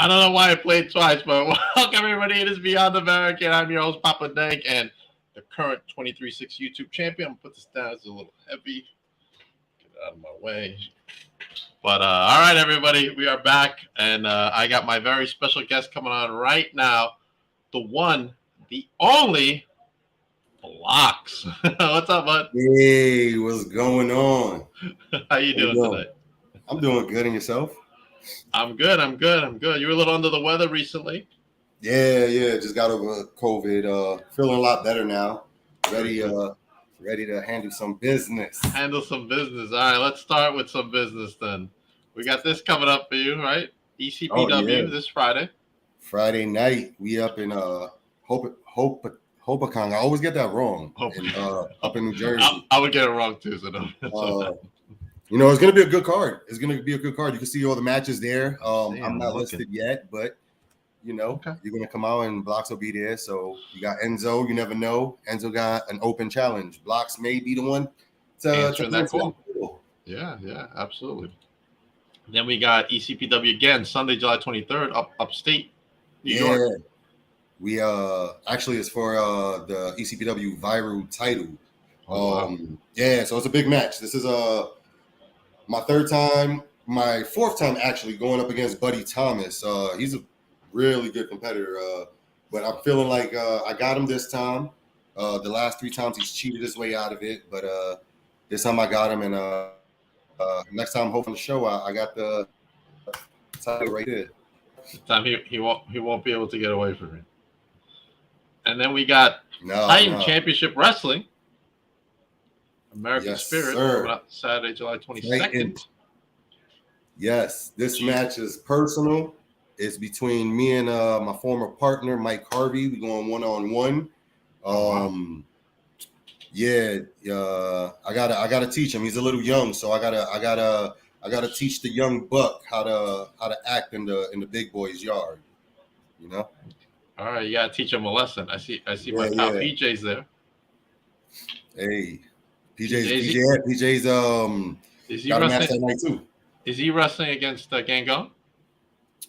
I don't know why I played twice, but welcome everybody. It is Beyond the Barricade. I'm your host, Papa Dank, and the current 23-6 YouTube champion. I'm going to put this down. It's a little heavy. Get it out of my way. But all right, everybody, we are back, and I got my very special guest coming on right now. The one, the only, Blockz. What's up, bud? Hey, what's going on? How you doing today? I'm doing good, and yourself? I'm good. You were a little under the weather recently. Yeah. Just got over COVID. Feeling a lot better now. Ready to handle some business. All right, let's start with some business then. We got this coming up for you, right? ECPW this Friday. Friday night, we up in Hopakong. I always get that wrong. Up in New Jersey. I would get it wrong too. So it's gonna be a good card. You can see all the matches there. I'm not listed yet, but you're gonna come out and Blockz will be there. So you got Enzo. You never know. Enzo got an open challenge. Blockz may be the one to answer that call. Yeah, absolutely. Then we got ECPW again, Sunday, July 23rd, upstate New York. We actually it's for the ECPW Viral title. So it's a big match. This is my fourth time actually going up against Buddy Thomas. He's a really good competitor, but I'm feeling like I got him this time. The last three times he's cheated his way out of it, but this time I got him, and next time, hopefully, on the show, I got the title right there. This time he won't be able to get away from it. And then we got Titan Championship Wrestling. American Spirit coming up Saturday, July 22nd. Yes, this match is personal. It's between me and my former partner, Mike Harvey. We're going one-on-one. I gotta teach him. He's a little young, so I gotta teach the young buck how to act in the big boy's yard. All right, you gotta teach him a lesson. I see my pal PJ's there. Hey, PJ's is he wrestling that night too? Is he wrestling against Gangon?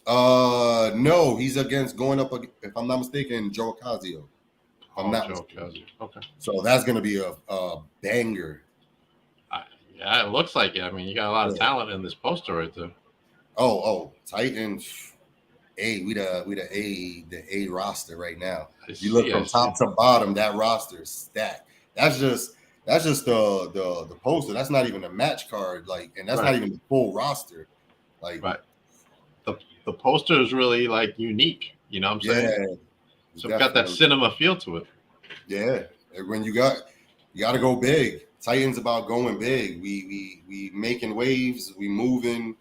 No, he's going up, if I'm not mistaken, Joe Ocasio. Okay. So that's gonna be a banger. Yeah, it looks like it. I mean, you got a lot of talent in this poster right there. Titans. Hey, we the A roster right now. You look from top to bottom, that roster stacked. That's just the poster. That's not even a match card, and that's not even the full roster. The poster is really unique. You know what I'm saying? So it's got that cinema feel to it. Yeah. When you got to go big. Titans about going big. We making waves. We moving.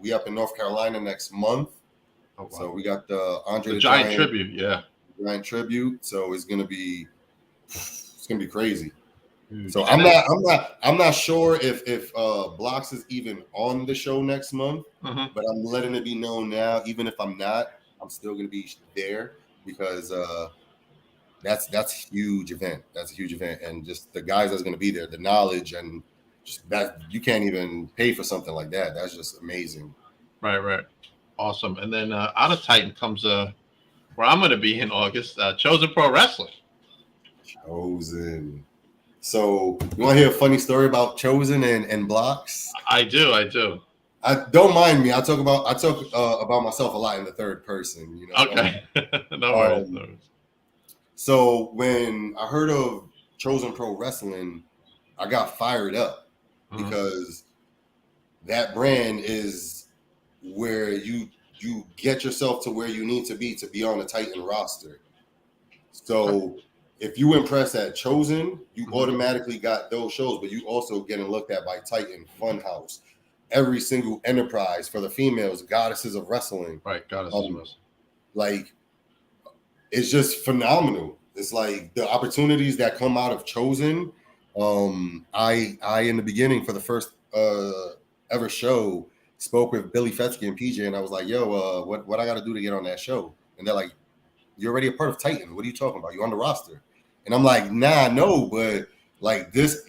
We up in North Carolina next month. Oh, wow. So we got the Andre the Giant tribute. Yeah. Giant tribute. So it's gonna be crazy. So I'm not sure if Blockz is even on the show next month, but I'm letting it be known now. Even if I'm not, I'm still gonna be there because that's a huge event. That's a huge event, and just the guys that's gonna be there, the knowledge and just that you can't even pay for something like that. That's just amazing. Right. Awesome. And then out of Titan comes where I'm gonna be in August. Chosen Pro Wrestling. Chosen. So you want to hear a funny story about Chosen and Blockz? I do. I don't mind me. I talk about myself a lot in the third person. Okay. No worries. So when I heard of Chosen Pro Wrestling, I got fired up because that brand is where you get yourself to where you need to be on a Titan roster. So if you impress at Chosen, you automatically got those shows, but you also getting looked at by Titan, Funhouse, every single enterprise for the females, Goddesses of Wrestling. Right, Goddesses of Wrestling. It's just phenomenal. It's the opportunities that come out of Chosen. I in the beginning for the first ever show spoke with Billy Fetsky and PJ, and I was like, yo, what I got to do to get on that show? And they're like, you're already a part of Titan. What are you talking about? You're on the roster. And I'm like, nah, no, but this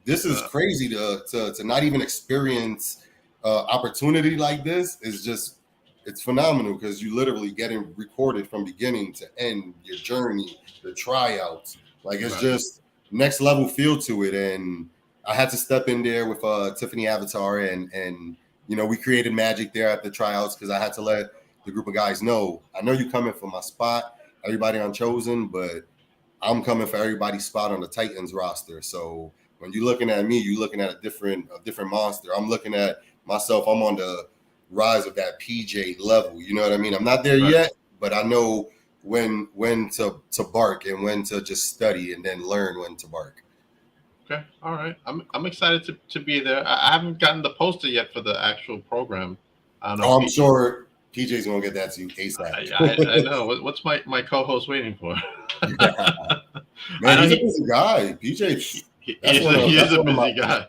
is crazy to not even experience opportunity like this is just it's phenomenal because you literally getting recorded from beginning to end, your journey, the tryouts. Like it's just next level feel to it. And I had to step in there with Tiffany Avatar and you know, we created magic there at the tryouts because I had to let the group of guys know, I know you coming for my spot, everybody on Chosen, but I'm coming for everybody's spot on the Titans roster. So when you're looking at me, you're looking at a different monster. I'm looking at myself. I'm on the rise of that PJ level. You know what I mean? I'm not there yet, but I know when to bark and when to just study and then learn when to bark. Okay, all right. I'm excited to be there. I haven't gotten the poster yet for the actual program. I don't know. Oh, I'm sure PJ's gonna get that to you ASAP. I know. What's my co-host waiting for? Man, he's a busy guy. PJ. He is a busy guy.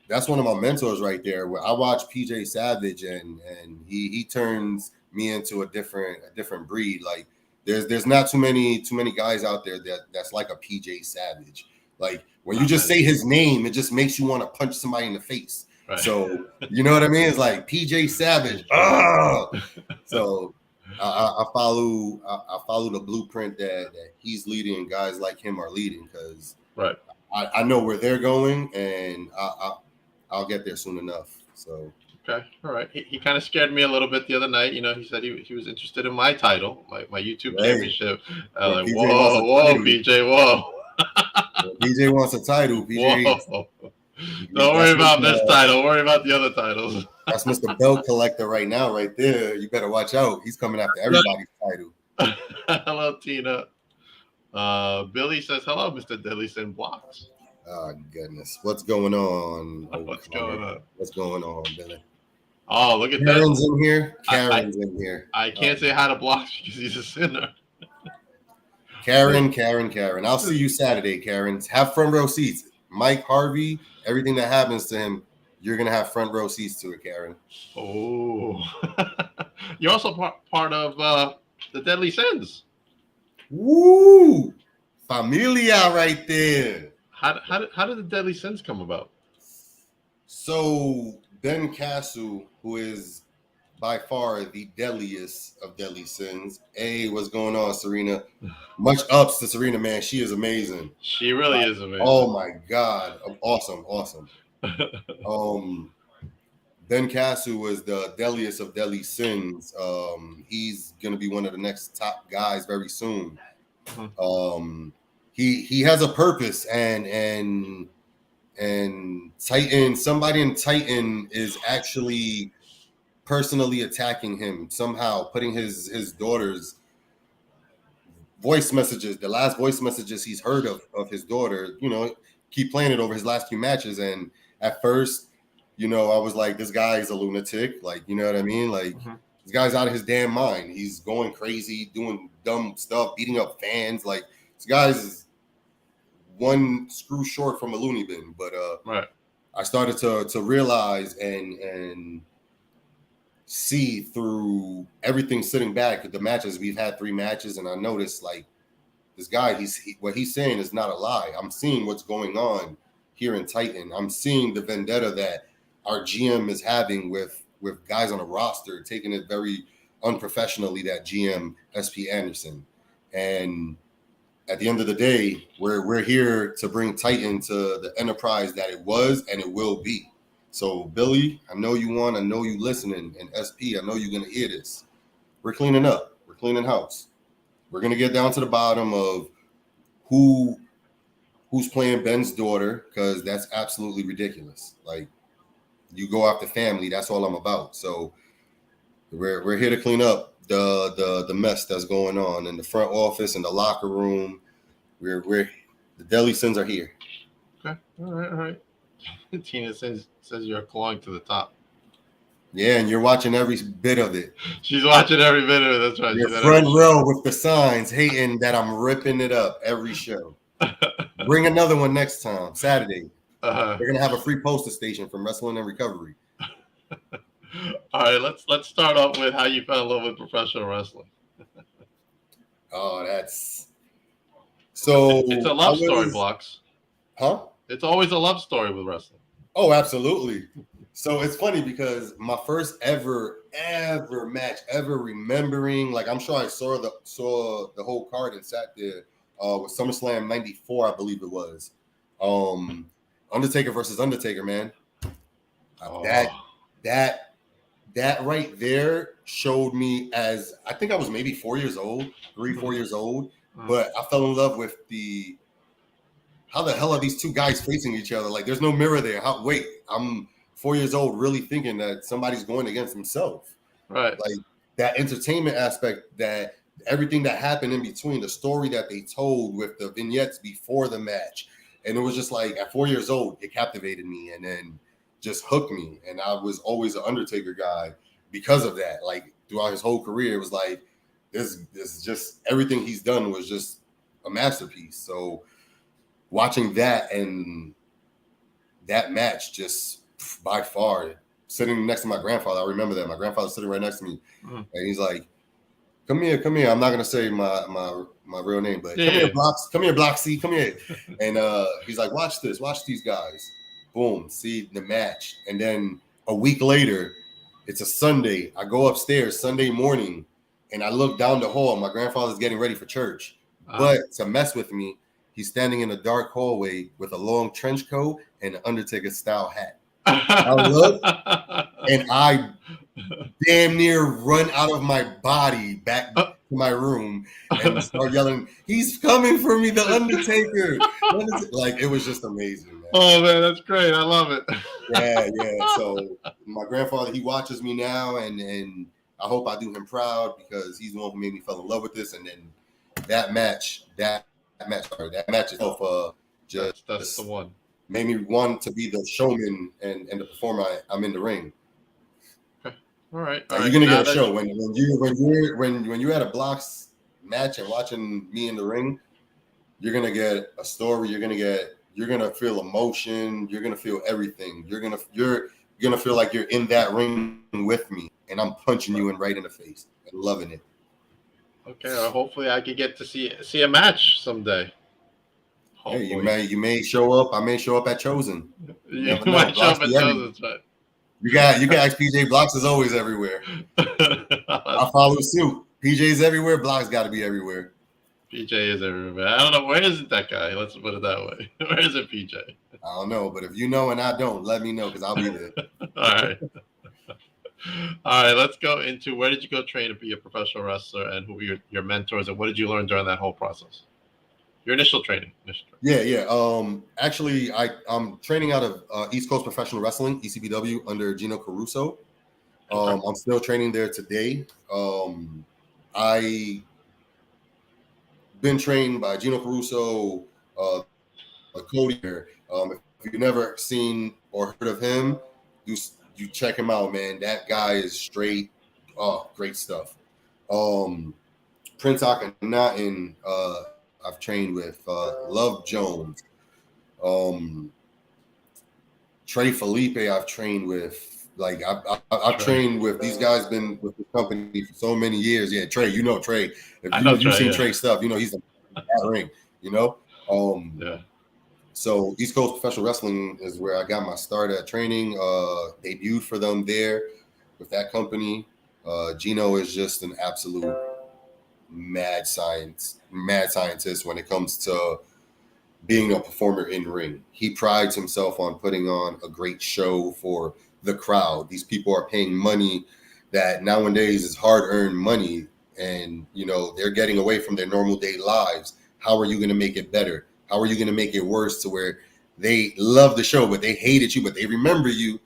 That's one of my mentors right there. Where I watch PJ Savage and he turns me into a different breed. Like there's not too many guys out there that's like a PJ Savage. Like when you just say his name, it just makes you want to punch somebody in the face. Right. So you know what I mean? It's like PJ Savage. So I follow the blueprint that he's leading and guys like him are leading because I know where they're going and I'll get there soon enough. So okay, all right. He kind of scared me a little bit the other night. You know, he said he was interested in my title, my YouTube championship. Like, whoa, PJ, whoa. PJ wants a title. PJ. Don't worry about this title. Worry about the other titles. That's Mr. Belt Collector right now, right there. You better watch out. He's coming after everybody's title. Hello, Tina. Billy says, hello, Mr. Dillison Blockz. Oh, goodness. What's going on? What's going on? What's going on, Billy? Oh, look at Karen's that. in here. Karen's in here. I can't say hi to Blockz because he's a sinner. Karen. I'll see you Saturday, Karen. Have front row seats. Mike Harvey, everything that happens to him, you're going to have front row seats to it, Karen. Oh. You're also part of the Deadly Sins. Woo! Familia right there. How did the Deadly Sins come about? So Ben Castle, who is by far the deadliest of Deadly Sins. Hey, what's going on, Serena? Much ups to Serena, man. She is amazing. She really is amazing. Oh my God. Awesome. Ben Castle was the deadliest of Deadly Sins. He's gonna be one of the next top guys very soon. He has a purpose and Titan, somebody in Titan is actually personally attacking him somehow, putting his daughter's voice messages, the last voice messages he's heard of his daughter, you know, keep playing it over his last few matches. And at first, you know, I was like, this guy is a lunatic. Like, you know what I mean? Like, this guy's out of his damn mind. He's going crazy, doing dumb stuff, beating up fans. Like, this guy's one screw short from a loony bin. But I started to realize and see through everything sitting back at the matches. We've had 3 matches, and I noticed, like, this guy, what he's saying is not a lie. I'm seeing what's going on here in Titan. I'm seeing the vendetta that our GM is having with guys on the roster, taking it very unprofessionally, that GM, SP Anderson. And at the end of the day, we're here to bring Titan to the enterprise that it was and it will be. So, Billy, I know you want, I know you listening, and SP, I know you're going to hear this. We're cleaning up. We're cleaning house. We're going to get down to the bottom of who's playing Ben's daughter, because that's absolutely ridiculous. Like, you go after family, that's all I'm about. So, we're here to clean up the mess that's going on in the front office, in the locker room. The Deadly Sins are here. Okay. All right. Tina says you're clawing to the top. Yeah, and you're watching every bit of it. She's watching every bit of it. That's right. You're front row with the signs, hating that I'm ripping it up every show. Bring another one next time, Saturday. We're gonna have a free poster station from Wrestling and Recovery. All right, let's start off with how you fell in love with professional wrestling. Oh, that's so. It's a love story, Blockz. Huh? It's always a love story with wrestling. Oh, absolutely. So it's funny because my first ever match, ever remembering, like I'm sure I saw the whole card and sat there with SummerSlam '94, I believe it was. Undertaker versus Undertaker, man. That Oh, that that right there showed me, as I think I was maybe 4 years old, 4 years old, but I fell in love with the how the hell are these two guys facing each other? Like, there's no mirror there. Wait, I'm 4 years old, really thinking that somebody's going against himself. right. Like that entertainment aspect, that everything that happened in between, the story that they told with the vignettes before the match, and it was just like at 4 years old, it captivated me and then just hooked me. And I was always an Undertaker guy because of that. Like throughout his whole career, it was like this just everything he's done was just a masterpiece. So watching that and that match, just by far, sitting next to my grandfather, I remember that my grandfather's sitting right next to me, and he's like, come here. I'm not gonna say my real name, but come here, Blockz, come here. And he's like, watch these guys. Boom, see the match. And then a week later, it's a Sunday. I go upstairs Sunday morning and I look down the hall. My grandfather's getting ready for church. But to mess with me, he's standing in a dark hallway with a long trench coat and an Undertaker style hat. I look and I damn near run out of my body back to my room and start yelling, "He's coming for me, the Undertaker!" Like, it was just amazing, man. Oh man, that's great. I love it. Yeah. So my grandfather, he watches me now, and I hope I do him proud because he's the one who made me fall in love with this. And then that match itself, that's the one. Made me want to be the showman and the performer I'm in the ring. All right. You're gonna get a show when you're at a Blockz match and watching me in the ring. You're gonna get a story. You're gonna feel emotion. You're gonna feel everything. You're gonna feel like you're in that ring with me, and I'm punching you right in the face and loving it. Okay. Well, hopefully, I could get to see a match someday. Hopefully. Hey, you may show up. I may show up at Chosen. You might show up at Chosen, but. You got ask PJ. Blockz is always everywhere. I follow suit. PJ's everywhere. Blockz got to be everywhere. PJ is everywhere. I don't know, where is it, that guy? Let's put it that way. Where is it, PJ? I don't know, but if you know and I don't, let me know because I'll be there. All right. Let's go into, where did you go train to be a professional wrestler, and who were your mentors, and what did you learn during that whole process? Your initial training. Yeah. Actually, I'm training out of East Coast Professional Wrestling, ECPW, under Gino Caruso. I'm still training there today. I been trained by Gino Caruso, Cody. If you've never seen or heard of him, you check him out, man. That guy is straight. Oh, great stuff. Prince Akhenaten, I've trained with Love Jones. Trey Felipe, I've trained with. Like I've trained with these guys. Been with the company for so many years. Yeah, Trey, you know Trey. If you've seen Trey stuff, you know he's in that ring. You know. So East Coast Professional Wrestling is where I got my start at training. Debuted for them there with that company. Gino is just an absolute mad scientist when it comes to being a performer in ring. He prides himself on putting on a great show for the crowd. These people are paying money that nowadays is hard-earned money, and they're getting away from their normal day lives. How are you going to make it better? How are you going to make it worse to where they love the show but they hated you but they remember you?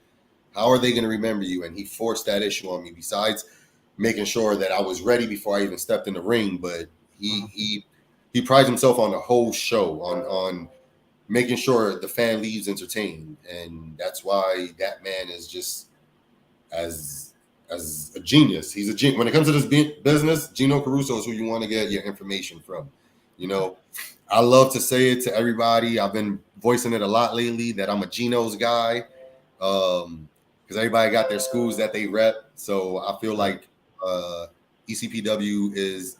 How are they going to remember you? And he forced that issue on me, besides making sure that I was ready before I even stepped in the ring. But he prides himself on the whole show, on making sure the fan leaves entertained. And that's why that man is just as a genius. He's a genius. When it comes to this business, Gino Caruso is who you want to get your information from. I love to say it to everybody. I've been voicing it a lot lately that I'm a Gino's guy, because everybody got their schools that they rep. So I feel like ECPW is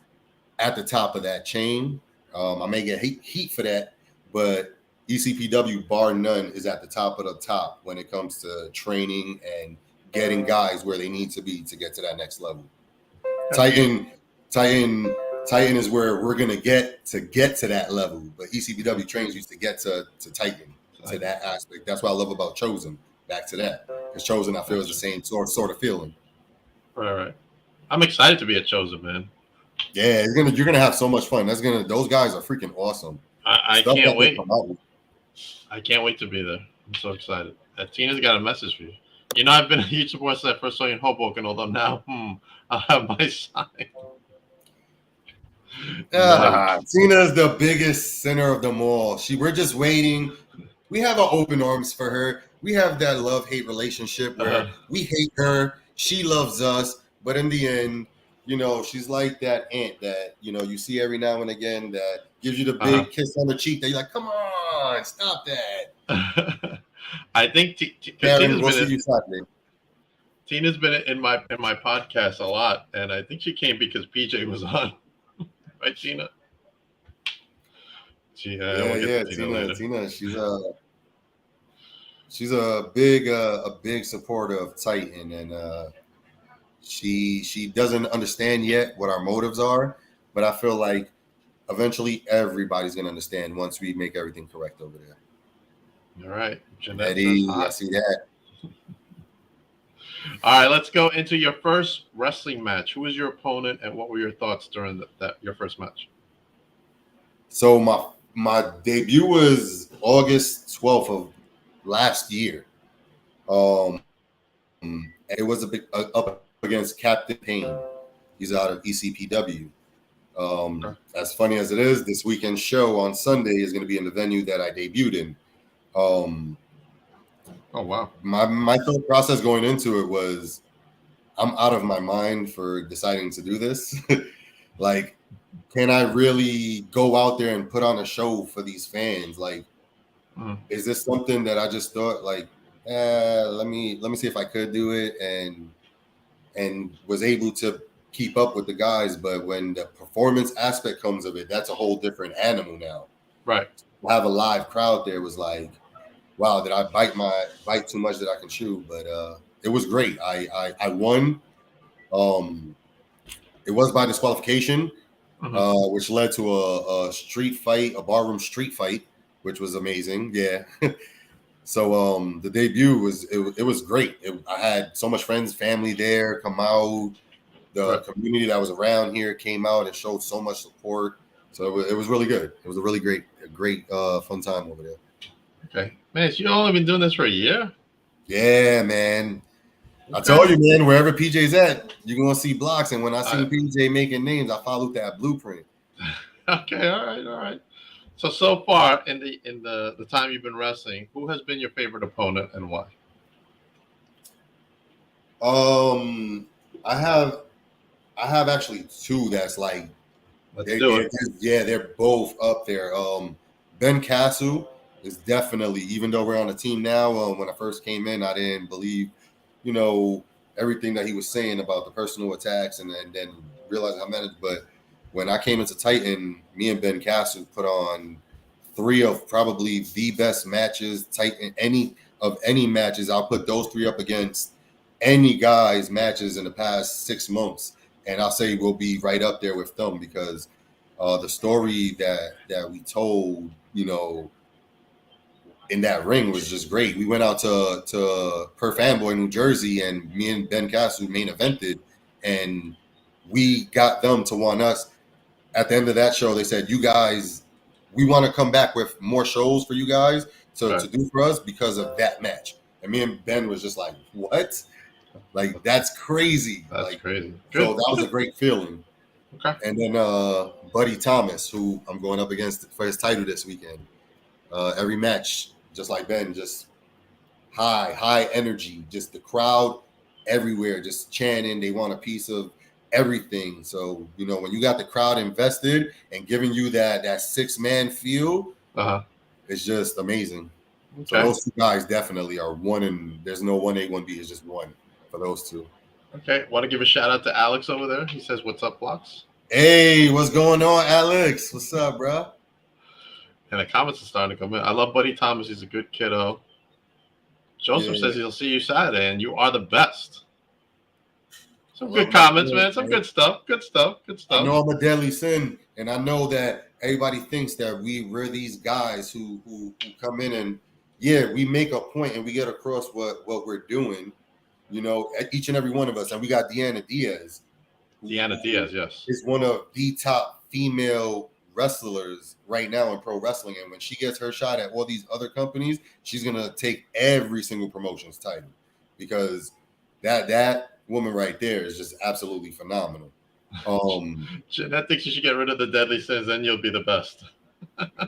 at the top of that chain. I may get heat for that, but ECPW, bar none, is at the top of the top when it comes to training and getting guys where they need to be to get to that next level. Titan is where we're gonna get to that level, but ECPW trains used to get to Titan, to that aspect. That's what I love about Chosen. Back to that, because Chosen I feel is the same sort of feeling. Right. I'm excited to be a Chosen, man. Yeah, you're gonna have so much fun. Those guys are freaking awesome. I can't wait. I can't wait to be there. I'm so excited. Tina's got a message for you. You know, I've been a huge supporter since I first saw you in Hoboken, although now, I'll have my sign. Tina's the biggest sinner of them all. We're just waiting. We have an open arms for her. We have that love-hate relationship where we hate her, she loves us, but in the end, you know, she's like that aunt that, you know, you see every now and again that gives you the big kiss on the cheek that you're like, come on, stop that. I think Karen, we'll see you Saturday. Tina's been in my podcast a lot, and I think she came because PJ was on. Right, Tina? Yeah, Tina. She's a big supporter of Titan, and she doesn't understand yet what our motives are, but I feel like eventually everybody's gonna understand once we make everything correct over there. All right, Eddie, I see that. All right, let's go into your first wrestling match. Who was your opponent, and what were your thoughts during your first match? So my debut was August 12th of last year. It was a big up against Captain Payne. He's out of ECPW. As funny as it is, this weekend show on Sunday is going to be in the venue that I debuted in. Oh wow! My thought process going into it was, I'm out of my mind for deciding to do this. Like, can I really go out there and put on a show for these fans? Like, is this something that I just thought like, let me see if I could do it, and was able to keep up with the guys. But when the performance aspect comes of it, that's a whole different animal now. Right. To have a live crowd there was like, wow, did I bite too much that I can chew? But it was great. I won. It was by disqualification, which led to a street fight, a barroom street fight, which was amazing. Yeah. So the debut it was great. I had so much friends, family there come out. The community that was around here came out and showed so much support. So it was really good. It was a really great fun time over there. Okay, man, so you only been doing this for a year? Yeah, man. Okay. I told you, man, wherever PJ's at, you're gonna see Blockz. And when I see PJ making names, I followed that blueprint. Okay, all right. So far in the time you've been wrestling, who has been your favorite opponent and why? I have actually two that's like, they're both up there. Ben Castle is definitely, even though we're on a team now, when I first came in, I didn't believe, you know, everything that he was saying about the personal attacks, and then realized how many. But when I came into Titan, me and Ben Castle put on 3 of probably the best matches, Titan, any matches. I'll put those 3 up against any guy's matches in the past 6 months, and I'll say we'll be right up there with them, because the story that we told, you know, in that ring was just great. We went out to Perth Amboy, New Jersey, and me and Ben Castle main evented, and we got them to want us. At the end of that show, they said, you guys, we want to come back with more shows for you guys to do for us because of that match. And me and Ben was just like, what? Like, that's crazy. That's crazy. Good. So that was a great feeling. Okay. And then Buddy Thomas, who I'm going up against for his title this weekend. Every match, just like Ben, just high energy, just the crowd everywhere, just chanting. They want a piece of everything. So, you know, when you got the crowd invested and giving you that 6-man feel, it's just amazing. Okay. So those 2 guys definitely are one, and there's no 1A, 1B. It's just one for those 2. Okay. Want to give a shout out to Alex over there? He says, "What's up, Blockz?" Hey, what's going on, Alex? What's up, bro? And the comments are starting to come in. I love Buddy Thomas. He's a good kiddo. Joseph says he'll see you Saturday, and you are the best. Some good comments, man. Some good stuff. Good stuff. Good stuff. I know I'm a deadly sin, and I know that everybody thinks that we're these guys who come in and we make a point and we get across what we're doing. You know, each and every one of us, and we got Deanna Diaz. Deanna Diaz, yes, is one of the top female wrestlers right now in pro wrestling, and when she gets her shot at all these other companies, she's gonna take every single promotion's title because that woman right there is just absolutely phenomenal. I think you should get rid of the deadly sins, then you'll be the best.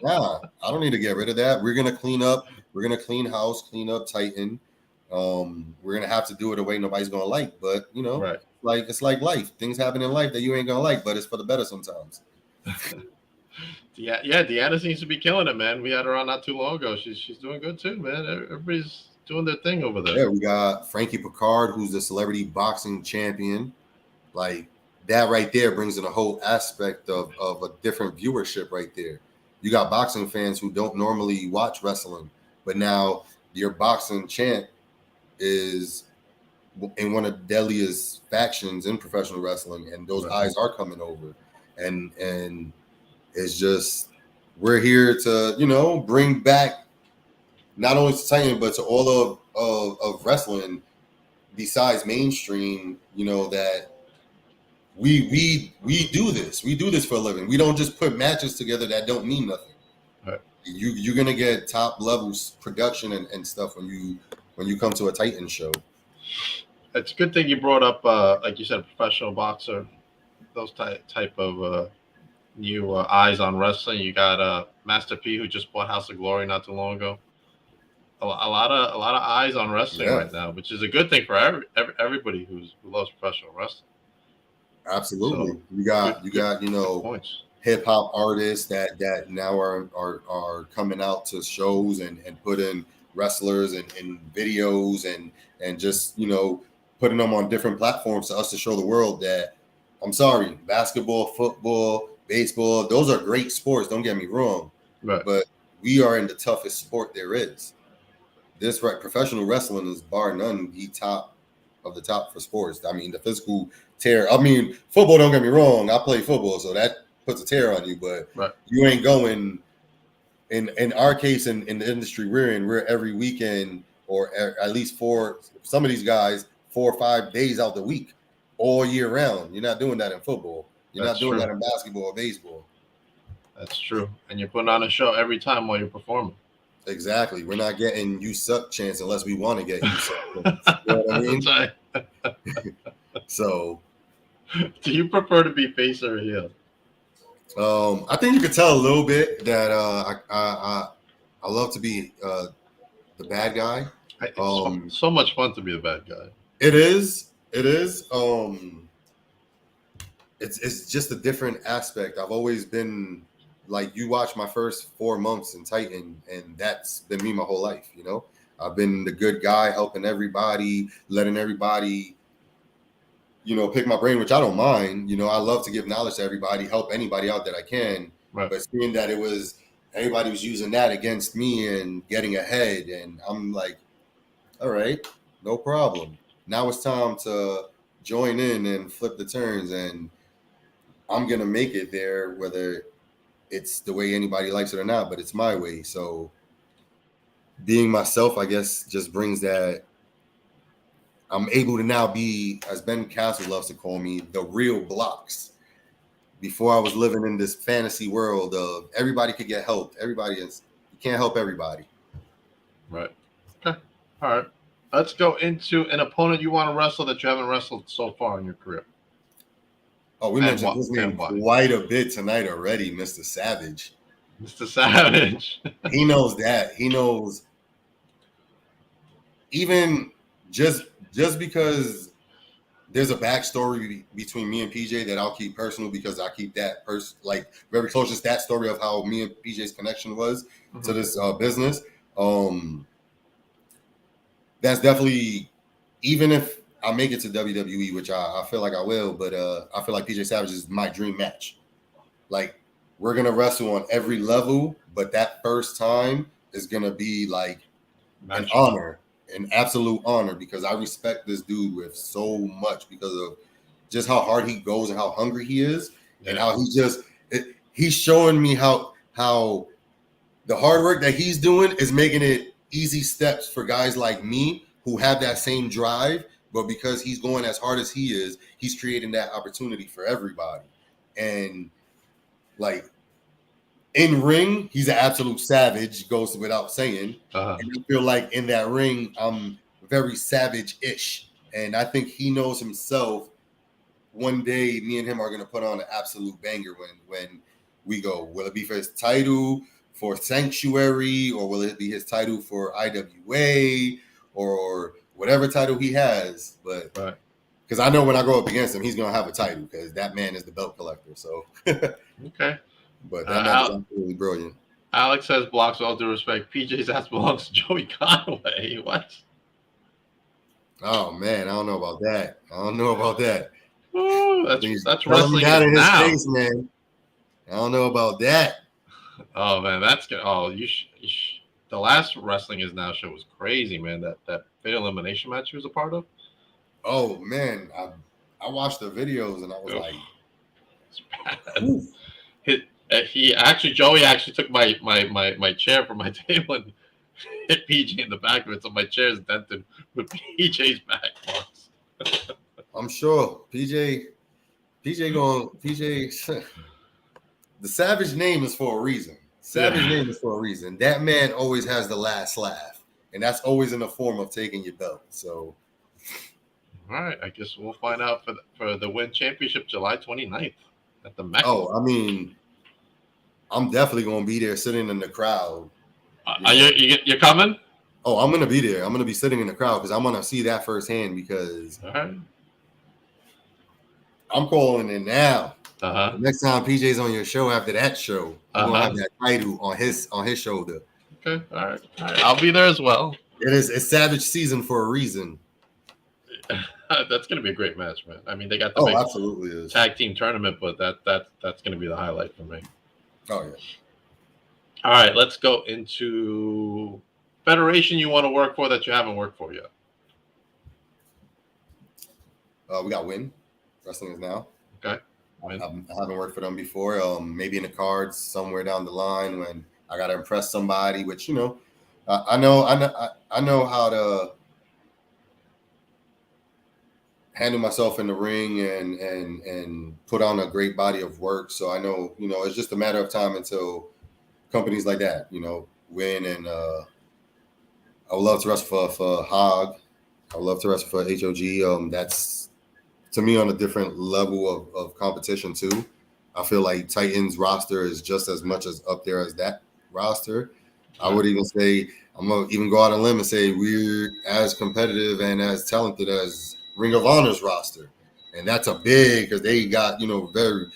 Nah, I don't need to get rid of that. We're gonna clean up. We're gonna clean house, clean up, tighten. We're gonna have to do it a way nobody's gonna like, but you know, right. Like it's like life. Things happen in life that you ain't gonna like, but it's for the better sometimes. Yeah, Deanna seems to be killing it, man. We had her on not too long ago. She's doing good too, man. Everybody's doing their thing over there. Yeah, we got Frankie Picard, who's the celebrity boxing champion. Like that right there brings in a whole aspect of a different viewership right there. You got boxing fans who don't normally watch wrestling, but now your boxing champ is in one of the deadliest factions in professional wrestling, and those eyes are coming over, and it's just we're here to bring back not only to Titan but to all of wrestling besides mainstream. That we do this for a living. We don't just put matches together that don't mean nothing. Right. You're gonna get top levels production and stuff when you come to a Titan show. It's a good thing you brought up, like you said, professional boxer, those type of new eyes on wrestling. You got Master P, who just bought House of Glory not too long ago. A lot of eyes on wrestling right now, which is a good thing for everybody who loves professional wrestling. Absolutely, so, you got hip hop artists that now are coming out to shows and putting wrestlers in videos and just putting them on different platforms to us to show the world that, I'm sorry, basketball, football, baseball, those are great sports, don't get me wrong. Right. But we are in the toughest sport there is. This professional wrestling is bar none the top of the top for sports. I mean, the physical tear. I mean, football, don't get me wrong, I play football, so that puts a tear on you, but you ain't going, in our case, in the industry we're every weekend, or at least for some of these guys, 4 or 5 days out the week, all year round. You're not doing that in football. You're not doing that in basketball or baseball. That's true. And you're putting on a show every time while you're performing. Exactly. We're not getting you suck chance unless we want to get you suck chance. You know what I mean? That's right. So, do you prefer to be face or heel? I think you could tell a little bit that I love to be the bad guy. It's so much fun to be the bad guy. It is. It's just a different aspect. I've always been like, you watch my first 4 months in Titan, and that's been me my whole life. I've been the good guy, helping everybody, letting everybody, pick my brain, which I don't mind. I love to give knowledge to everybody, help anybody out that I can. Right. But seeing that everybody was using that against me and getting ahead, and I'm like, all right, no problem. Now it's time to join in and flip the turns, and I'm going to make it there, whether it's the way anybody likes it or not, but it's my way. So being myself, I guess, just brings that I'm able to now be, as Ben Castle loves to call me, the real Blockz. Before I was living in this fantasy world of everybody could get help. You can't help everybody. Right. Okay. All right. Let's go into an opponent you want to wrestle that you haven't wrestled so far in your career. Oh, we mentioned his name quite a bit tonight already, Mr. Savage. Mr. Savage. He knows that. He knows, even just because there's a backstory between me and PJ that I'll keep personal, because I keep that very close. Just that story of how me and PJ's connection was to this business. That's definitely, even if I make it to WWE, which I feel like I will, but I feel like PJ Savage is my dream match. Like, we're gonna wrestle on every level, but that first time is gonna be like an honor, an absolute honor, because I respect this dude with so much because of just how hard he goes and how hungry he is, and how he's showing me how the hard work that he's doing is making it easy steps for guys like me who have that same drive, but because he's going as hard as he is, he's creating that opportunity for everybody. And like in ring, he's an absolute savage, goes without saying. And I feel like in that ring, I'm very savage-ish. And I think he knows himself. One day, me and him are going to put on an absolute banger when we go. Will it be for his title, for Sanctuary, or will it be his title for IWA, or whatever title he has? But because I know when I go up against him, he's going to have a title because that man is the belt collector. So okay. But that man is absolutely brilliant. Alex says, Blockz, all due respect, PJ's ass belongs to Joey Conway. What? Oh, man, I don't know about that. Ooh, that's wrestling down in his now. face, man. I don't know about that. Oh, man, that's good. Oh, the last Wrestling Is Now show was crazy, man. That fatal elimination match he was a part of. Oh, man, I watched the videos and I was like, Joey actually took my chair from my table and hit PJ in the back of it, so my chair is dented with PJ's back marks. I'm sure PJ. The Savage name is for a reason. Name is for a reason. That man always has the last laugh, and that's always in the form of taking your belt. So, all right, I guess we'll find out for the Win Championship July 29th at the Mecca. Oh, I mean, I'm definitely going to be there sitting in the crowd. You're coming? Oh, I'm going to be there. I'm going to be sitting in the crowd because I'm going to see that firsthand because I'm calling it now. The next time PJ's on your show after that show, I'm going to have that title on his shoulder. Okay, all right. I'll be there as well. It's Savage season for a reason. That's going to be a great match, man. I mean, they got the absolutely is. tag team tournament, but that's going to be the highlight for me. Oh, yeah. All right, let's go into federation you want to work for that you haven't worked for yet. We got Win. Wrestling Is Now. Okay. I haven't worked for them before. Maybe in the cards somewhere down the line when I got to impress somebody, which, I know how to handle myself in the ring and put on a great body of work. So I know, it's just a matter of time until companies like that, win. And I would love to wrestle for Hog. I would love to wrestle for HOG. That's, to me, on a different level of competition, too. I feel like Titan's roster is just as much as up there as that roster. I would even say, I'm going to even go out on a limb and say we're as competitive and as talented as Ring of Honor's roster. And that's a big, because they got, their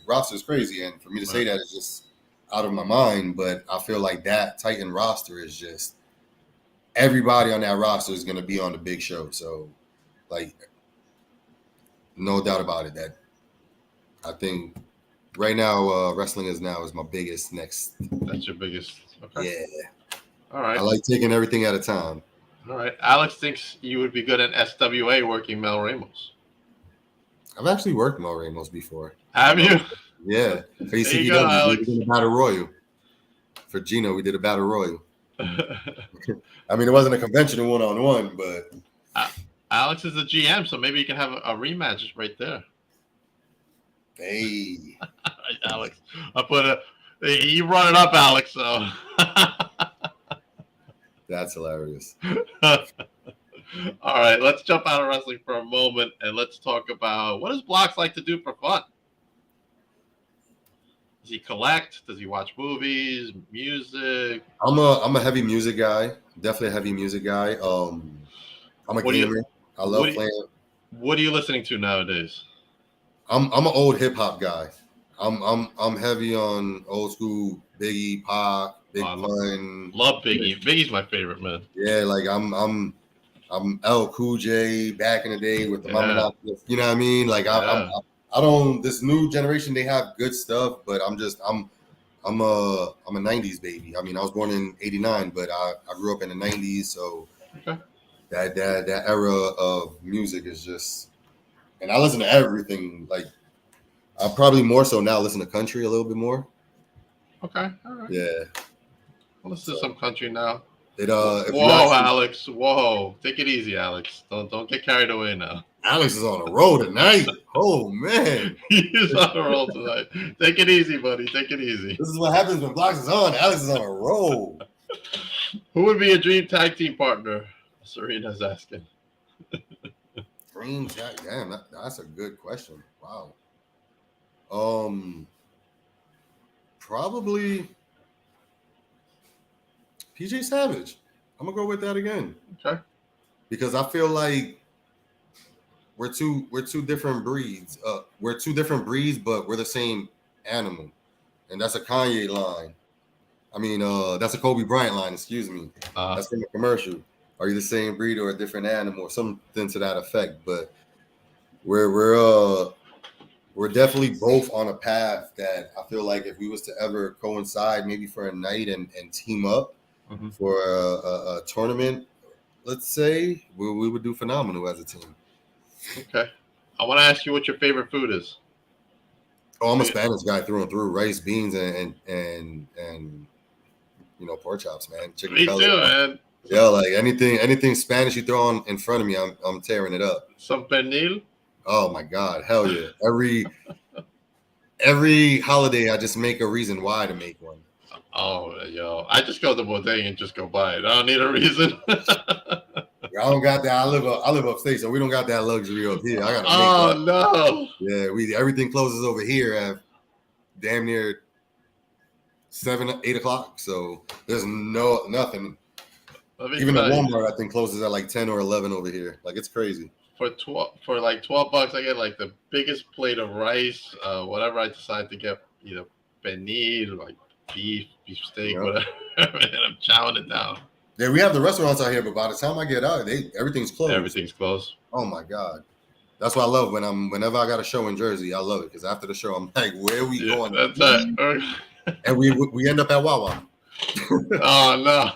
roster is crazy. And for me to say that is just out of my mind. But I feel like that Titan roster is just, everybody on that roster is going to be on the big show. So, like, no doubt about it that I think right now, Wrestling Is Now is my biggest next. That's your biggest. Okay. Yeah. All right. I like taking everything at a time. All right. Alex thinks you would be good at SWA working Mel Ramos. I've actually worked Mel Ramos before. Have you? Yeah. For ECPW, we did a battle royal. For Gino, we did a battle royal. I mean, it wasn't a conventional one-on-one, but Alex is the GM, so maybe you can have a rematch right there. Hey. Alex. You brought it up, Alex, so. That's hilarious. All right, let's jump out of wrestling for a moment and let's talk about what does Blockz like to do for fun? Does he collect? Does he watch movies, music? I'm a heavy music guy. Definitely a heavy music guy. I'm a gamer. I love playing. What are you listening to nowadays? I'm an old hip hop guy. I'm heavy on old school Biggie, Pac, Big Pun. Love Biggie. Biggie's my favorite, man. Yeah, like I'm L Cool J back in the day with the Mama. You know what I mean? Like I I don't. This new generation, they have good stuff, but I'm a 90s baby. I mean, I was born in '89, but I grew up in the '90s, so Okay. that era of music is just. And I listen to everything. Like I probably more so now listen to country a little bit more. Okay. All right. Yeah. Well, let's do some country now. If Whoa, you actually, Alex. Whoa. Take it easy, Alex. Don't get carried away now. Alex is on a roll tonight. Oh man, He's on a roll tonight. Take it easy, buddy. Take it easy. this is what happens when Blockz is on. Alex is on a roll. Who would be a dream tag team partner? Serena's asking. Dream tag. Damn, that's a good question. Wow. Probably PJ Savage. I'm gonna go with that again. Okay. Because I feel like we're two different breeds. We're two different breeds, but we're the same animal. And that's a Kanye line. I mean, that's a Kobe Bryant line, excuse me. That's from a commercial. Are you the same breed or a different animal? Something to that effect. But we're definitely both on a path that I feel like if we was to ever coincide maybe for a night and team up for a tournament, let's say, we would do phenomenal as a team. Okay. I want to ask you what your favorite food is. Oh, I'm a Spanish guy through and through. Rice, beans, and pork chops, man. Chicken Me cutlet. too, man. Yeah, like anything Spanish you throw on in front of me, I'm tearing it up. Some pernil. Oh my God, hell yeah! Every holiday, I just make a reason why to make one. Oh, yo, I just go to the bodega and just go buy it. I don't need a reason. I don't got that. I live upstate, so we don't got that luxury up here. I gotta make one. No. Yeah, everything closes over here at damn near 7, 8 o'clock. So there's nothing. Even the Walmart, I think, closes at like 10 or 11 over here. Like it's crazy. For like $12, I get like the biggest plate of rice, whatever I decide to get, either pernil, like beef steak, whatever, and I'm chowing it down. Yeah, we have the restaurants out here, but by the time I get out, everything's closed. Everything's closed. Oh my God, that's what I love whenever I got a show in Jersey. I love it because after the show, I'm like, where are we going? That's it. And we end up at Wawa. Oh no,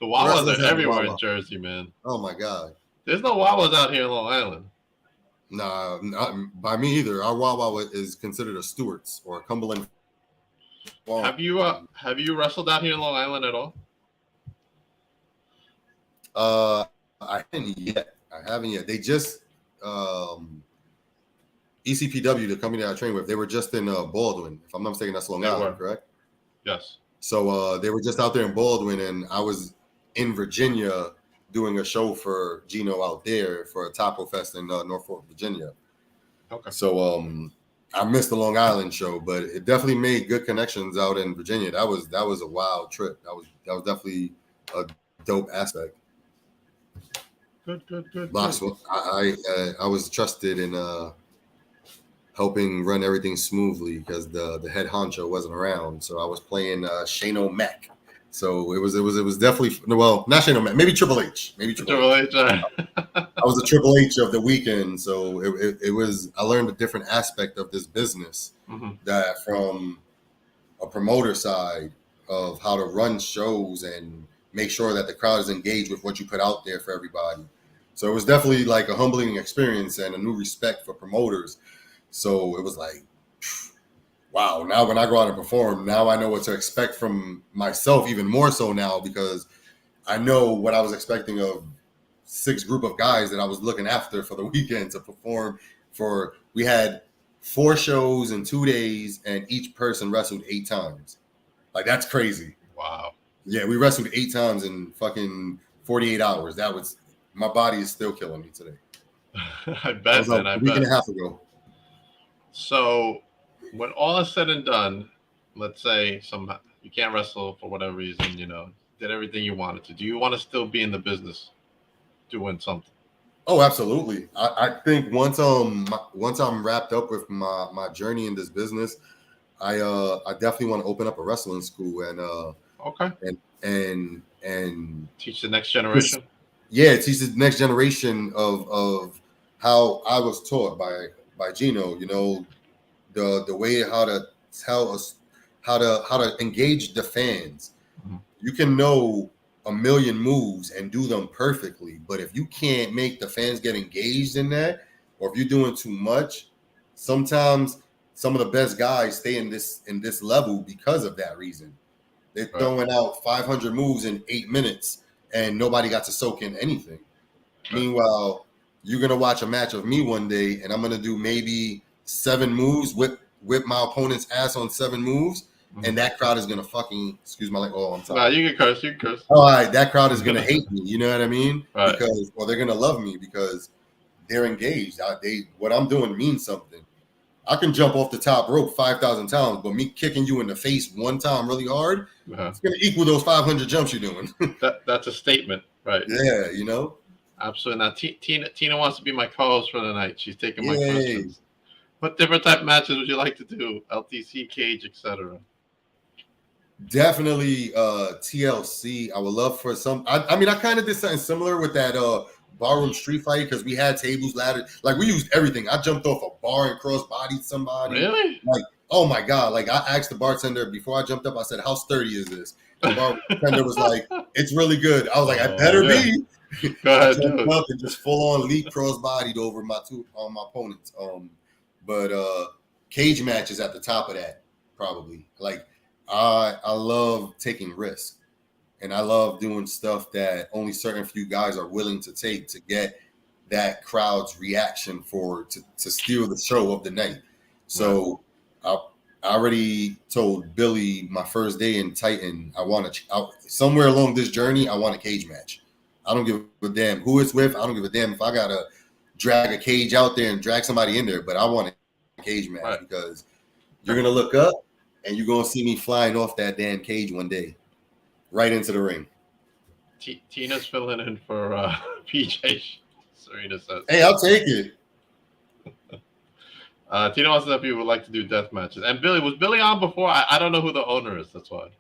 the Wawas are everywhere in Jersey, man. Oh my God, there's no Wawas out here in Long Island. Nah, not by me either. Our Wawa is considered a Stewart's or a Cumberland. Have you wrestled out here in Long Island at all? I haven't yet. They just ECPW, the company that I train with, they were just in Baldwin. If I'm not mistaken, that's Long Island, correct? Yes. So they were just out there in Baldwin, and I was in Virginia doing a show for Gino out there for a Taco Fest in Norfolk, Virginia. Okay. So I missed the Long Island show, but it definitely made good connections out in Virginia. That was a wild trip. That was definitely a dope aspect. Good. Blockz, I was trusted in helping run everything smoothly because the head honcho wasn't around, so I was playing Shane O'Mac. So it was definitely, well, not Shane O'Mac, maybe Triple H. I was a Triple H of the weekend, so it was. I learned a different aspect of this business that from a promoter side of how to run shows and make sure that the crowd is engaged with what you put out there for everybody. So it was definitely like a humbling experience and a new respect for promoters. So it was like, wow, now when I go out and perform, now I know what to expect from myself even more so now because I know what I was expecting of 6 group of guys that I was looking after for the weekend to perform for. We had 4 shows in 2 days and each person wrestled 8 times. Like, that's crazy. Wow. Yeah, we wrestled 8 times in fucking 48 hours. My body is still killing me today. I bet, man. A week and a half ago. So, when all is said and done, let's say you can't wrestle for whatever reason, did everything you wanted to. Do you want to still be in the business doing something? Oh, absolutely. I think once I'm wrapped up with my journey in this business, I definitely want to open up a wrestling school and teach the next generation. Teach the next generation of how I was taught by by Gino. You know, the way how to tell us how to engage the fans. Mhm. You can know a million moves and do them perfectly, but if you can't make the fans get engaged in that, or if you're doing too much, sometimes some of the best guys stay in this level because of that reason. They're Right. throwing out 500 moves in 8 minutes and nobody got to soak in anything. Right. Meanwhile, you're gonna watch a match of me one day and I'm gonna do maybe 7 moves, whip my opponent's ass on 7 moves, and that crowd is gonna fucking, excuse my language. Oh, I'm sorry. Nah, you can curse. You can curse. All right, that crowd is gonna hate me. You know what I mean? Right. Because, or they're gonna love me because they're engaged. What I'm doing means something. I can jump off the top rope 5,000 times, but me kicking you in the face one time really hard, it's gonna equal those 500 jumps you're doing. That's a statement, right? Yeah, you know. Absolutely. Now, Tina wants to be my co-host for the night. She's taking my Yay. questions. What different type of matches would you like to do? LTC, cage, etc. Definitely TLC. I would love for some. I mean, I kind of did something similar with that barroom street fight because we had tables, ladders. Like we used everything. I jumped off a bar and cross-bodied somebody. Really? Like, oh my god! Like I asked the bartender before I jumped up. I said, "How sturdy is this?" The bartender was like, "It's really good." I was like, "I better be." Go ahead, I jumped up and just full on leap cross-bodied over my opponents. But cage matches at the top of that probably. Like I love taking risks, and I love doing stuff that only certain few guys are willing to take to get that crowd's reaction to steal the show of the night. So I already told Billy my first day in Titan, I want to somewhere along this journey, I want a cage match. I don't give a damn who it's with. I don't give a damn if I gotta drag a cage out there and drag somebody in there, but I want a cage match because you're gonna look up and you're gonna see me flying off that damn cage one day, right into the ring. Tina's filling in for PJ. Serena says, "Hey, I'll take it." Tina wants to know if you would like to do death matches. And Billy, was Billy on before? I don't know who the owner is. That's why.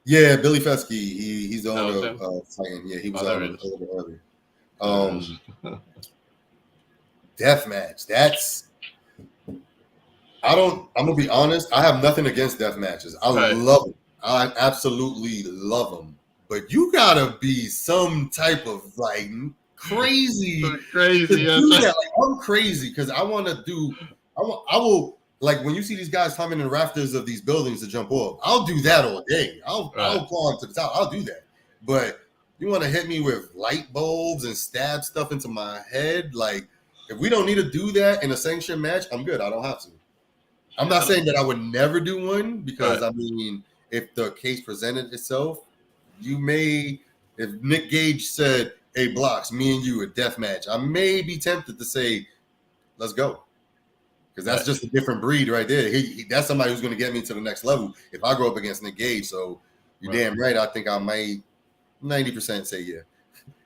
Yeah, Billy Fesky. He's the owner of Titan. Yeah, he was on a little bit earlier. Death match. I'm gonna be honest. I have nothing against death matches. I love them. I absolutely love them. But you gotta be some type of like crazy to do that. Like, I'm crazy because I want to do. I will like when you see these guys climbing in the rafters of these buildings to jump off. I'll do that all day. I'll climb to the top. I'll do that. But you want to hit me with light bulbs and stab stuff into my head? Like, if we don't need to do that in a sanctioned match, I'm good. I don't have to. I'm not saying that I would never do one because, I mean, if the case presented itself, you may, if Nick Gage said, "Hey, Blockz, me and you a death match," I may be tempted to say, "Let's go." Because that's just a different breed right there. That's somebody who's going to get me to the next level if I go up against Nick Gage. So you're damn right. I think I might 90% say yeah.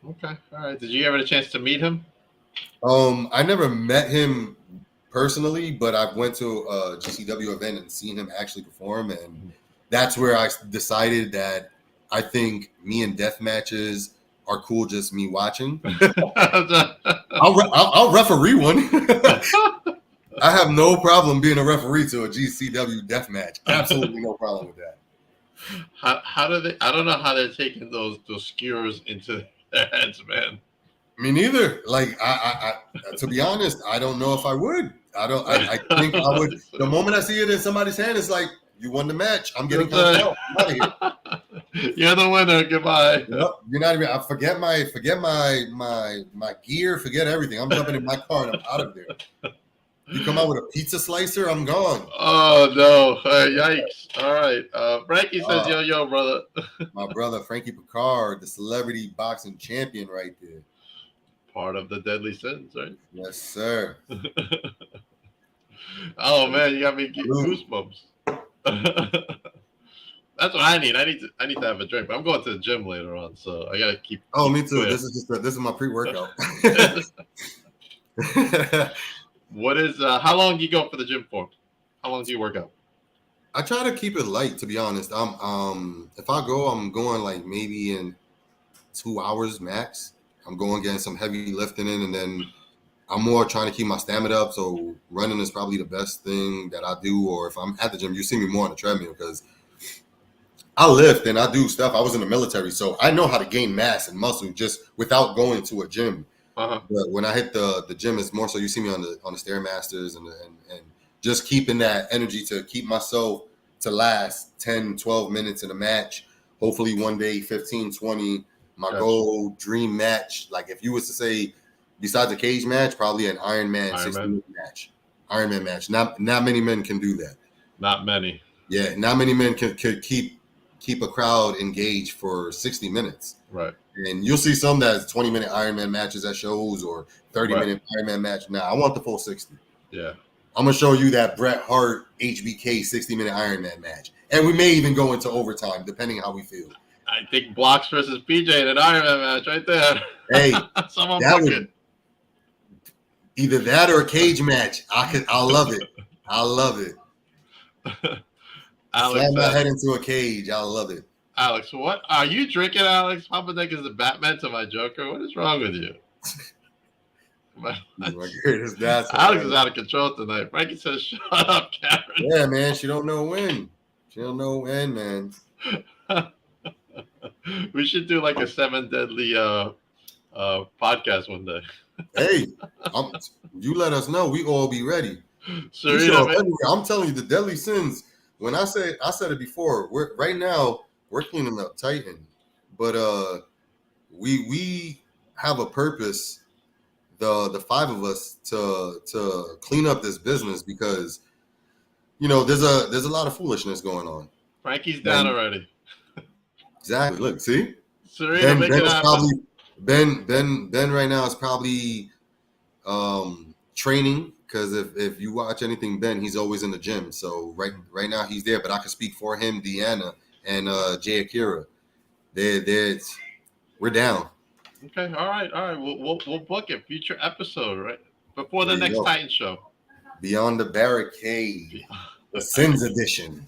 Okay. All right. Did you ever get a chance to meet him? I never met him personally, but I went to a GCW event and seen him actually perform. And that's where I decided that I think me and death matches are cool, just me watching. I'll referee one. I have no problem being a referee to a GCW death match. Absolutely no problem with that. How do they? I don't know how they're taking those skewers into their heads, man. Me neither. Like I to be honest, I don't know if I would. I think I would. The moment I see it in somebody's hand, it's like, you won the match. I'm getting cut out. I'm out of here. You're the winner. Goodbye. Yep. You're not even. I forget my gear. Forget everything. I'm jumping in my car and I'm out of there. You come out with a pizza slicer, I'm gone. Oh no! Yikes! All right. Frankie says, "Yo, brother." My brother Frankie Picard, the celebrity boxing champion, right there. Part of the deadly sins, right? Yes, sir. Oh man, you got me getting goosebumps. That's what I need. I need to have a drink, but I'm going to the gym later on, so I gotta keep. Oh, me too. This is my pre-workout. What is? How long do you go for the gym for? How long do you work out? I try to keep it light, to be honest. If I go, I'm going like maybe in 2 hours max. I'm going getting some heavy lifting in, and then I'm more trying to keep my stamina up. So running is probably the best thing that I do. Or if I'm at the gym, you see me more on the treadmill because I lift and I do stuff. I was in the military, so I know how to gain mass and muscle just without going to a gym. Uh-huh. But when I hit the gym, it's more so you see me on the Stairmasters and just keeping that energy to keep myself to last 10, 12 minutes in a match. Hopefully one day 15, 20. My goal, dream match. Like if you was to say, besides a cage match, probably an Ironman 60 match. Ironman match. Not many men can do that. Not many. Yeah, not many men could keep a crowd engaged for 60 minutes. Right. And you'll see some that's 20-minute Ironman matches at shows or 30-minute Ironman match. Now, I want the full 60. Yeah. I'm going to show you that Bret Hart HBK 60-minute Ironman match. And we may even go into overtime, depending how we feel. I think Blockz versus PJ in an Ironman match right there. Hey, someone that book would, either that or a cage match. I'll love it. I'll love it. Alex, slam my head into a cage. I love it. Alex, what are you drinking, Alex? Papa Nick is the Batman to my Joker. What is wrong with you? Alex is out of control tonight. Frankie says, "Shut up, Karen." Yeah, man. She don't know when. She don't know when, man. We should do like a 7 Deadly podcast one day. Hey, you let us know. We all be ready. Serena, I'm telling you, the deadly sins. When I said it before, right now we're cleaning up Titan, but we have a purpose, the 5 of us to clean up this business because there's a lot of foolishness going on. Frankie's down already. Exactly. Look, see, Serena, Ben right now is probably training. Because if you watch anything, Ben, he's always in the gym. So right now he's there. But I can speak for him, Deanna, and Jay Akira. We're down. Okay, all right. We'll book it. Future episode, right before the next Titan show. Beyond the Barricade, the Sins Edition.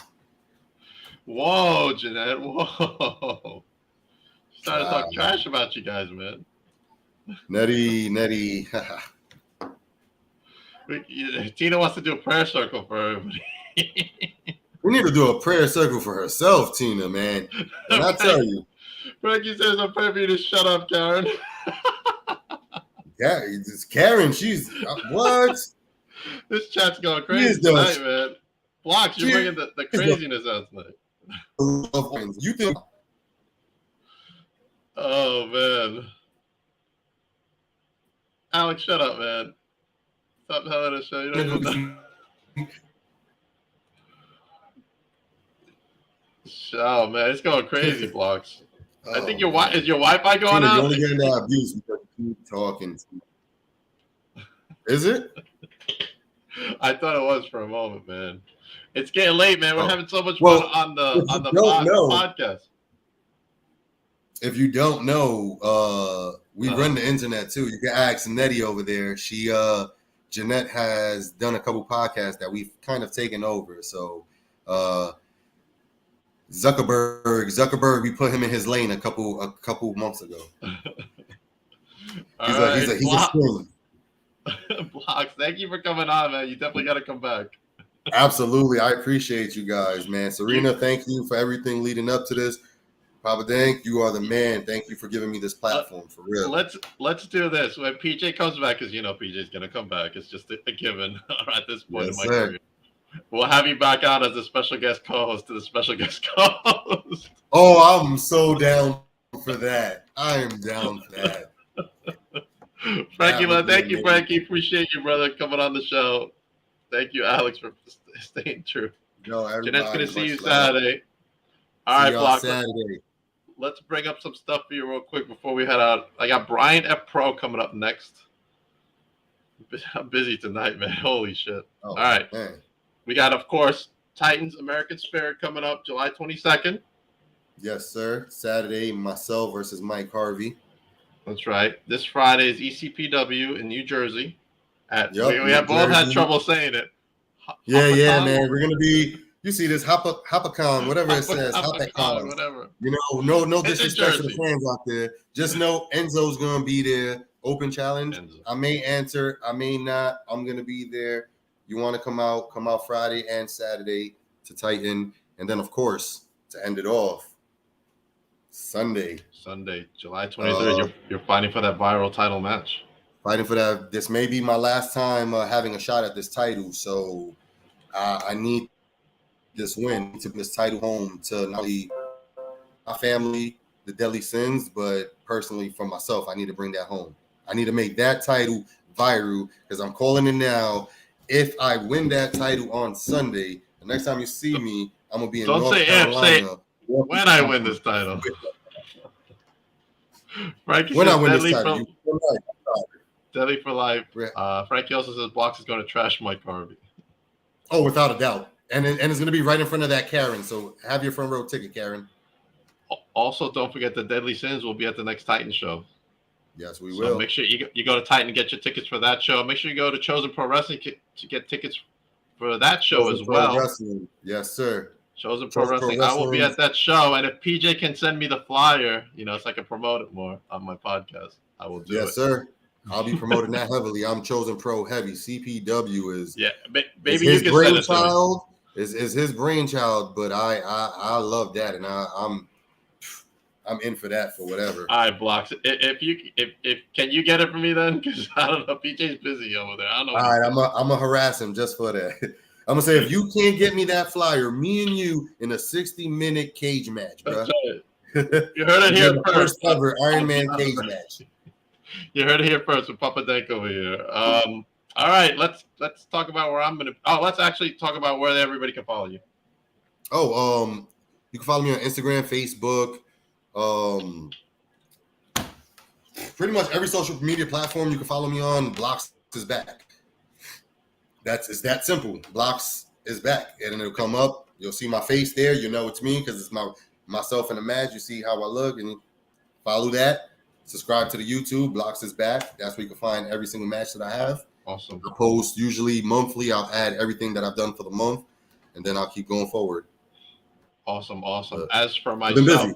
Whoa, Jeanette! Whoa! Started to talk trash about you guys, man. Nettie. Tina wants to do a prayer circle for everybody. We need to do a prayer circle for herself, Tina, man. And I tell you. Frankie says, "I'm praying for you to shut up, Karen." Yeah, it's Karen. She's what? This chat's going crazy tonight, man. Blockz, you're bringing the craziness out tonight. You think? Oh, man. Alex, shut up, man. Stop telling us show. You don't even know. Oh man, it's going crazy, Blockz. I think is your Wi-Fi going out? You're only getting that abuse because you keep talking. Is it? I thought it was for a moment, man. It's getting late, man. We're having so much fun on the podcast. If you don't know, we run the internet too. You can ask Nettie over there. She Jeanette has done a couple podcasts that we've kind of taken over. So Zuckerberg, we put him in his lane a couple months ago. He's a spoon. Blockz, thank you for coming on, man. You definitely got to come back. Absolutely, I appreciate you guys, man. Serena, thank you for everything leading up to this. Papa Dank, you are the man. Thank you for giving me this platform, for real. Let's do this. When PJ comes back, because PJ's going to come back. It's just a given at this point in my career. We'll have you back on as a special guest co-host to the special guest co-host. Oh, I'm so down for that. I am down for that. Frankie, thank you, Frankie. Appreciate you, brother, coming on the show. Thank you, Alex, for staying true. Jeanette's going to see you Saturday. All right, Blockz. Saturday. Let's bring up some stuff for you real quick before we head out. I got Brian F. Pro coming up next. I'm busy tonight, man. Holy shit. Oh, all right. Man. We got, of course, Titans American Spirit coming up July 22nd. Yes, sir. Saturday, myself versus Mike Harvey. That's right. This Friday is ECPW in New Jersey. We have both had trouble saying it. Yeah, man. We're going to be... You see this Hopacon, whatever it says, Hopacon, whatever. No disrespect to the fans out there. Just know Enzo's gonna be there. open challenge. I may answer, I may not. I'm gonna be there. You want to come out Friday and Saturday to Titan, and then of course to end it off, Sunday, July 23rd. You're fighting for that viral title match. Fighting for that. This may be my last time having a shot at this title, so I need this win to bring this title home to not only my family, the Deadly Sins, but personally for myself. I need to bring that home. I need to make that title viral because I'm calling it now. If I win that title on Sunday, the next time you see me, I'm gonna be in North Carolina. Say when I win this title. Frankie when says I win this title, Deadly for life. Frankie also says Blockz is going to trash Mike Harvey. Oh, without a doubt. And it's going to be right in front of that Karen. So have your front row ticket, Karen. Also, don't forget the Deadly Sins will be at the next Titan show. Yes, we will. Make sure you go to Titan and get your tickets for that show. Make sure you go to Chosen Pro Wrestling to get tickets for that show as well. Wrestling. Yes, sir. Chosen Pro Wrestling. I will be at that show. And if PJ can send me the flyer, so I can promote it more on my podcast, I will do it. Yes, sir. I'll be promoting that heavily. I'm Chosen Pro heavy. CPW is maybe you can send it to me. Is his brainchild, but I love that, and I'm in for that for whatever. All right, Blockz. If can you get it for me then? Because I don't know. PJ's busy over there. I don't know. All right, I'm gonna harass him just for that. I'm gonna say if you can't get me that flyer, me and you in a 60-minute cage match, bro. That's right. You heard it here first. Ever Iron Man cage match. You heard it here first with Papa Dank over here. All right, let's talk about where I'm gonna. Oh, let's actually talk about where everybody can follow you. You can follow me on Instagram, Facebook, pretty much every social media platform you can follow me on. Blockz is back. It's that simple. Blockz is back, and it'll come up. You'll see my face there. You know it's me because it's myself in the match. You see how I look, and follow that. Subscribe to the YouTube. Blockz is back. That's where you can find every single match that I have. Awesome. I post usually monthly. I'll add everything that I've done for the month, and then I'll keep going forward. Awesome. As for myself,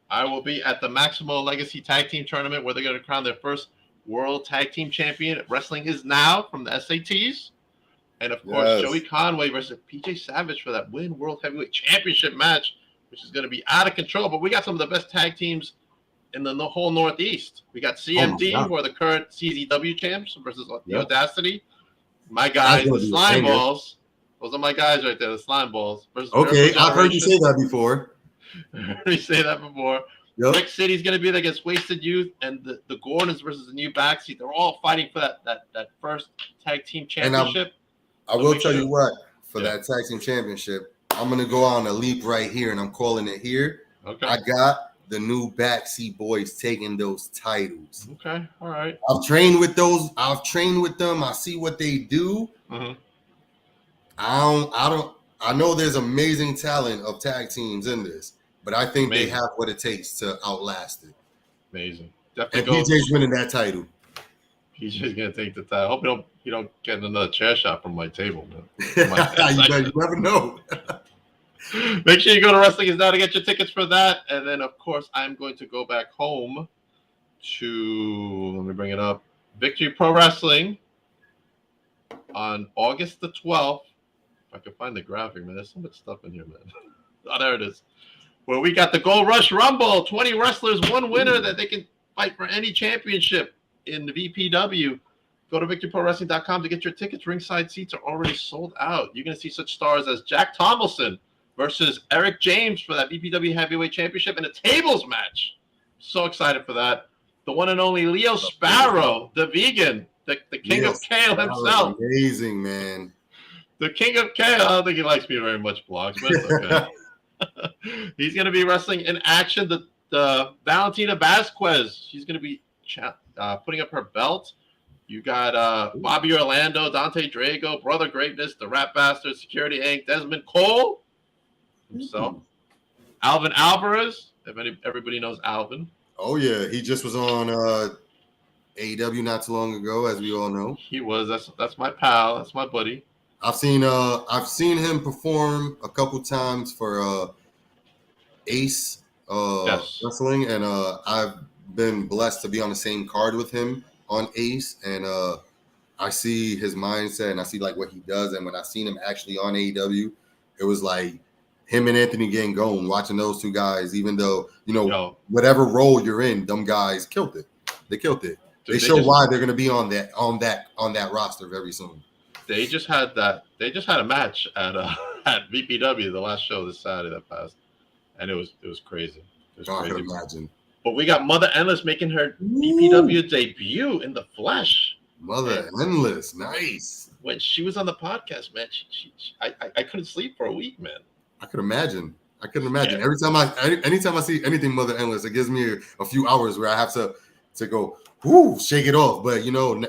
I will be at the Maximo Legacy Tag Team Tournament where they're going to crown their first World Tag Team Champion. Wrestling is Now from the SATs. And, of course, Joey Conway versus PJ Savage for that Win World Heavyweight Championship match, which is going to be out of control. But we got some of the best tag teams in the whole Northeast. We got CMD, who are the current CZW champs, versus the Audacity. My guys, the Slime Balls. Those are my guys right there, the Slime Balls. Okay, I've heard you say that before. Yep. Rick City's going to be there against Wasted Youth, and the Gordons versus the New Backseat. They're all fighting for that first tag team championship. I will tell you what, for that tag team championship, I'm going to go on a leap right here, and I'm calling it here. Okay. I got the New Backseat Boys taking those titles. Okay, all right. I've trained with them. I see what they do. Mm-hmm. I know there's amazing talent of tag teams in this, but I think they have what it takes to outlast it. Amazing. Definitely. And PJ's winning that title. PJ's gonna take the title. I hope you don't get another chair shot from my table, man. You never know. Make sure you go to Wrestling Is Now to get your tickets for that. And then, of course, I'm going to go back home to, let me bring it up, Victory Pro Wrestling on August the 12th. If I can find the graphic, man. There's so much stuff in here, man. Oh, there it is. Where we got the Gold Rush Rumble. 20 wrestlers, one winner that they can fight for any championship in the VPW. Go to victoryprowrestling.com to get your tickets. Ringside seats are already sold out. You're going to see such stars as Jack Tomlinson versus Eric James for that VPW Heavyweight Championship in a tables match. So excited for that. The one and only Leo Sparrow, the vegan, the king of kale himself. Amazing, man. The king of kale. I don't think he likes me very much, Blockz, but it's okay. He's going to be wrestling in action. The Valentina Vasquez, she's going to be putting up her belt. You got Bobby Orlando, Dante Drago, Brother Greatness, the Rap Bastard, Security Inc., Desmond Cole himself, Alvin Alvarez, if everybody knows Alvin. Oh, yeah. He just was on AEW not too long ago, as we all know. He was. That's my pal. That's my buddy. I've seen him perform a couple times for Ace Wrestling, and I've been blessed to be on the same card with him on Ace, and I see his mindset and I see like what he does. And when I seen him actually on AEW, it was like him and Anthony Gangone, watching those two guys, even though, whatever role you're in, them guys killed it. They killed it. Dude, they show why they're going to be on that roster very soon. They just had a match at VPW, the last show this Saturday that passed. And it was crazy. It was crazy. I can imagine. But we got Mother Endless making her VPW debut in the flesh. Mother Endless, nice. When she was on the podcast, man, I couldn't sleep for a week, man. I could imagine. Yeah. Anytime I see anything Mother Endless, it gives me a few hours where I have to go, whoo, shake it off. But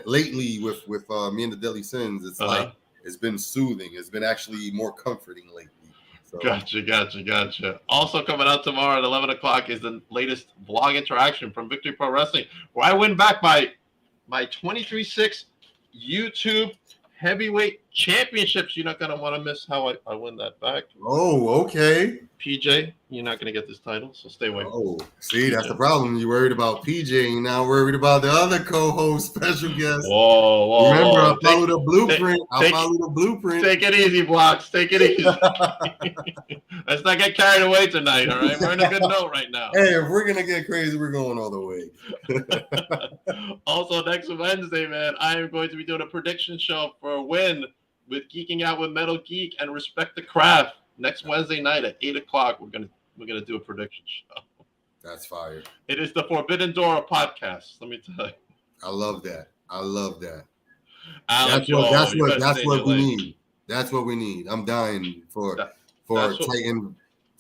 lately with me and the Deadly Sins, it's like it's been soothing. It's been actually more comforting lately. So. Gotcha. Also coming out tomorrow at 11 o'clock is the latest vlog interaction from Victory Pro Wrestling, where I win back my 23-6 YouTube heavyweight championships. You're not going to want to miss how I win that back. Oh, okay. PJ, you're not going to get this title, so stay away. Oh, see, that's the problem. You're worried about PJ, and now worried about the other co-host, special guest. Whoa. Remember, I follow the blueprint. Take it easy, Blockz. Take it easy. Let's not get carried away tonight, all right? We're in a good note right now. Hey, if we're going to get crazy, we're going all the way. Also, next Wednesday, man, I am going to be doing a prediction show for a win with Geeking Out with Metal Geek and Respect the Craft. Next Wednesday night at 8 o'clock, we're gonna do a prediction show. That's fire. It is the Forbidden Door of podcasts. Let me tell you. I love that. Alan That's what we need. That's what we need. I'm dying for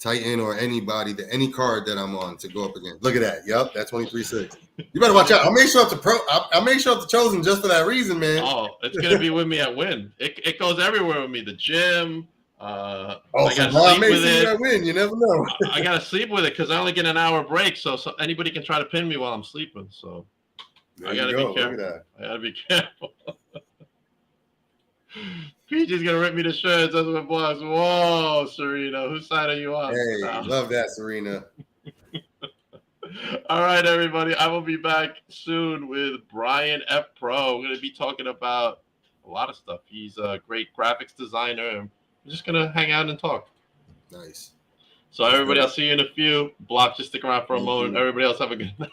Titan or anybody, any card that I'm on to go up against. Look at that. Yep, that's 23-6. You better watch out. I'll make sure up to Chosen just for that reason, man. Oh, it's gonna be with me at Win. It goes everywhere with me. The gym. I gotta sleep with it. Win. You never know. I gotta sleep with it because I only get an hour break, so anybody can try to pin me while I'm sleeping. So I gotta be careful. PJ's gonna rip me to shreds. That's what Blockz. Whoa, Serena, whose side are you on? Hey, love that, Serena. All right, everybody. I will be back soon with Brian F. Pro. We're gonna be talking about a lot of stuff. He's a great graphics designer, and we're just gonna hang out and talk. Nice. So everybody, I'll see you in a few. Blockz, just stick around for a moment. Everybody else have a good night.